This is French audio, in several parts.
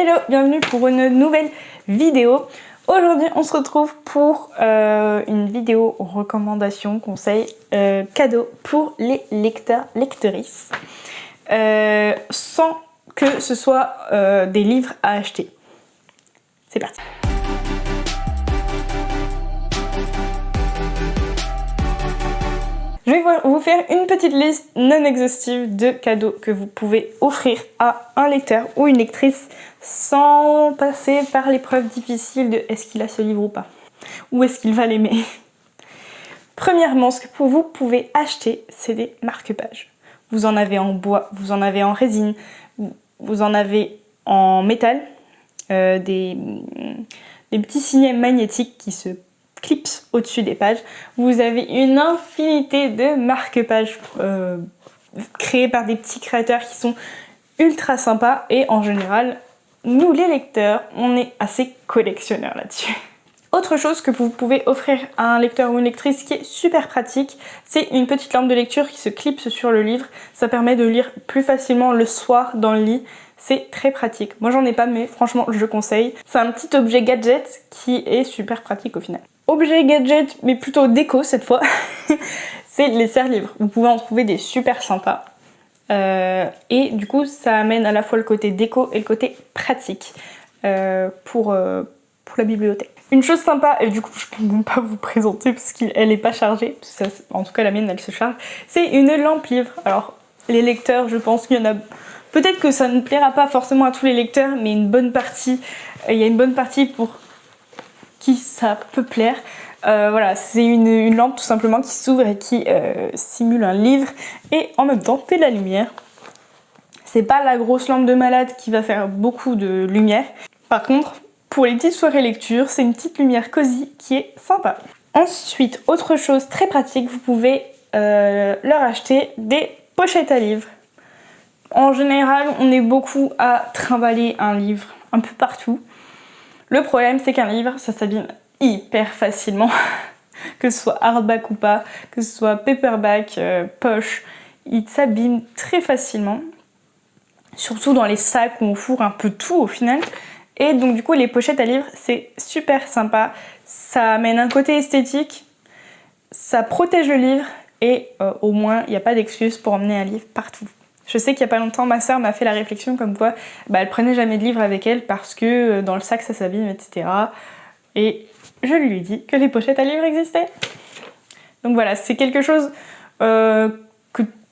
Hello, bienvenue pour une nouvelle vidéo. Aujourd'hui on se retrouve pour une vidéo recommandation, conseil, cadeau pour les lecteurs, lectrices, sans que ce soit des livres à acheter. C'est parti. Je vais vous faire une petite liste non exhaustive de cadeaux que vous pouvez offrir à un lecteur ou une lectrice sans passer par l'épreuve difficile de est-ce qu'il a ce livre ou pas, ou est-ce qu'il va l'aimer. Premièrement, ce que vous pouvez acheter, c'est des marque-pages. Vous en avez en bois, vous en avez en résine, vous en avez en métal, des petits signets magnétiques qui se clips au-dessus des pages. Vous avez une infinité de marque-pages créés par des petits créateurs qui sont ultra sympas et en général, nous les lecteurs, on est assez collectionneurs là-dessus. Autre chose que vous pouvez offrir à un lecteur ou une lectrice qui est super pratique, c'est une petite lampe de lecture qui se clipse sur le livre. Ça permet de lire plus facilement le soir dans le lit. C'est très pratique. Moi j'en ai pas, mais franchement je conseille. C'est un petit objet gadget qui est super pratique au final. Objet gadget, mais plutôt déco cette fois, c'est les serre-livres. Vous pouvez en trouver des super sympas. Et du coup ça amène à la fois le côté déco et le côté pratique pour la bibliothèque. Une chose sympa, et du coup je peux même pas vous présenter parce qu'elle n'est pas chargée, ça, en tout cas la mienne elle se charge, c'est une lampe livre. Alors les lecteurs, je pense qu'il y en a, peut-être que ça ne plaira pas forcément à tous les lecteurs, mais une bonne partie, il y a une bonne partie pour qui ça peut plaire. Voilà, c'est une lampe tout simplement qui s'ouvre et qui simule un livre et en même temps fait de la lumière. C'est pas la grosse lampe de malade qui va faire beaucoup de lumière. Par contre, pour les petites soirées lecture, c'est une petite lumière cosy qui est sympa. Ensuite, autre chose très pratique, vous pouvez leur acheter des pochettes à livres. En général, on est beaucoup à trimballer un livre un peu partout. Le problème, c'est qu'un livre, ça s'abîme hyper facilement. Que ce soit hardback ou pas, que ce soit paperback, poche, il s'abîme très facilement. Surtout dans les sacs où on fourre un peu tout au final. Et donc du coup, les pochettes à livres, c'est super sympa. Ça amène un côté esthétique, ça protège le livre et au moins, il n'y a pas d'excuse pour emmener un livre partout. Je sais qu'il n'y a pas longtemps, ma soeur m'a fait la réflexion comme quoi elle prenait jamais de livre avec elle parce que dans le sac ça s'abîme, etc. Et je lui ai dit que les pochettes à livres existaient. Donc voilà, c'est quelque chose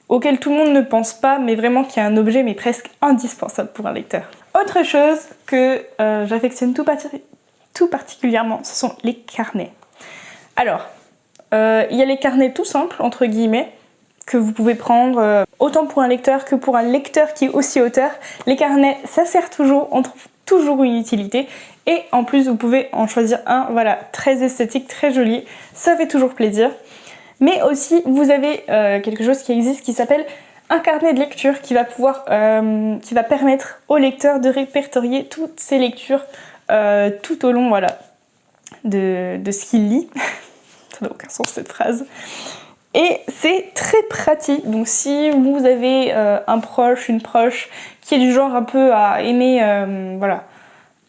auquel tout le monde ne pense pas, mais vraiment qui est un objet mais presque indispensable pour un lecteur. Autre chose que j'affectionne tout particulièrement, ce sont les carnets. Alors, il y a les carnets tout simples, entre guillemets, que vous pouvez prendre autant pour un lecteur que pour un lecteur qui est aussi auteur. Les carnets, ça sert toujours, on trouve toujours une utilité. Et en plus, vous pouvez en choisir un, voilà, très esthétique, très joli. Ça fait toujours plaisir. Mais aussi, vous avez quelque chose qui existe qui s'appelle un carnet de lecture qui va permettre au lecteur de répertorier toutes ses lectures tout au long, voilà, de ce qu'il lit. Ça n'a aucun sens cette phrase. Et c'est très pratique, donc si vous avez un proche, une proche qui est du genre un peu à aimer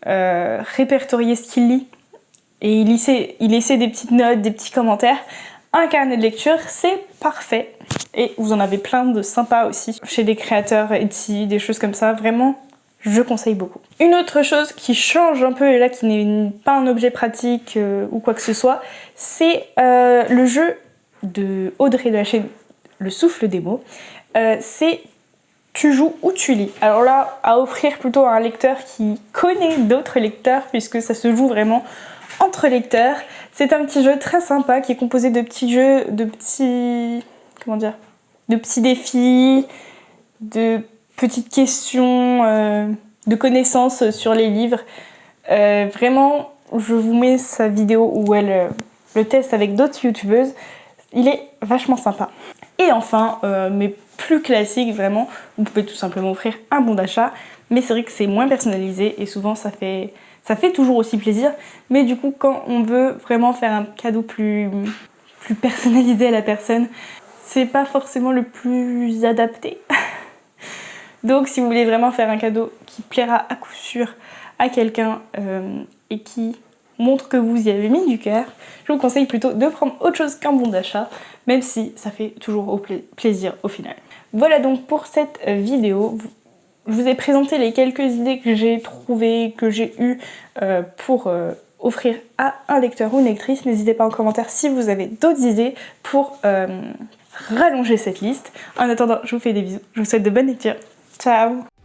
répertorier ce qu'il lit et il essaie des petites notes, des petits commentaires, un carnet de lecture c'est parfait. Et vous en avez plein de sympas aussi chez des créateurs Etsy, des choses comme ça, vraiment je conseille beaucoup. Une autre chose qui change un peu et là qui n'est pas un objet pratique ou quoi que ce soit, c'est le jeu de Audrey de la chaîne Le Souffle des mots, c'est tu joues ou tu lis. Alors là, à offrir plutôt à un lecteur qui connaît d'autres lecteurs puisque ça se joue vraiment entre lecteurs. C'est un petit jeu très sympa qui est composé de petits jeux, de petits défis, de petites questions, de connaissances sur les livres. Vraiment, je vous mets sa vidéo où elle le teste avec d'autres youtubeuses. Il est vachement sympa. Et enfin, mais plus classique vraiment, vous pouvez tout simplement offrir un bon d'achat, mais c'est vrai que c'est moins personnalisé et souvent ça fait toujours aussi plaisir, mais du coup quand on veut vraiment faire un cadeau plus personnalisé à la personne, c'est pas forcément le plus adapté. Donc si vous voulez vraiment faire un cadeau qui plaira à coup sûr à quelqu'un et qui montre que vous y avez mis du cœur, je vous conseille plutôt de prendre autre chose qu'un bon d'achat, même si ça fait toujours plaisir au final. Voilà donc pour cette vidéo. Je vous ai présenté les quelques idées que j'ai trouvées, que j'ai eues pour offrir à un lecteur ou une lectrice. N'hésitez pas en commentaire si vous avez d'autres idées pour rallonger cette liste. En attendant, je vous fais des bisous. Je vous souhaite de bonnes lectures. Ciao!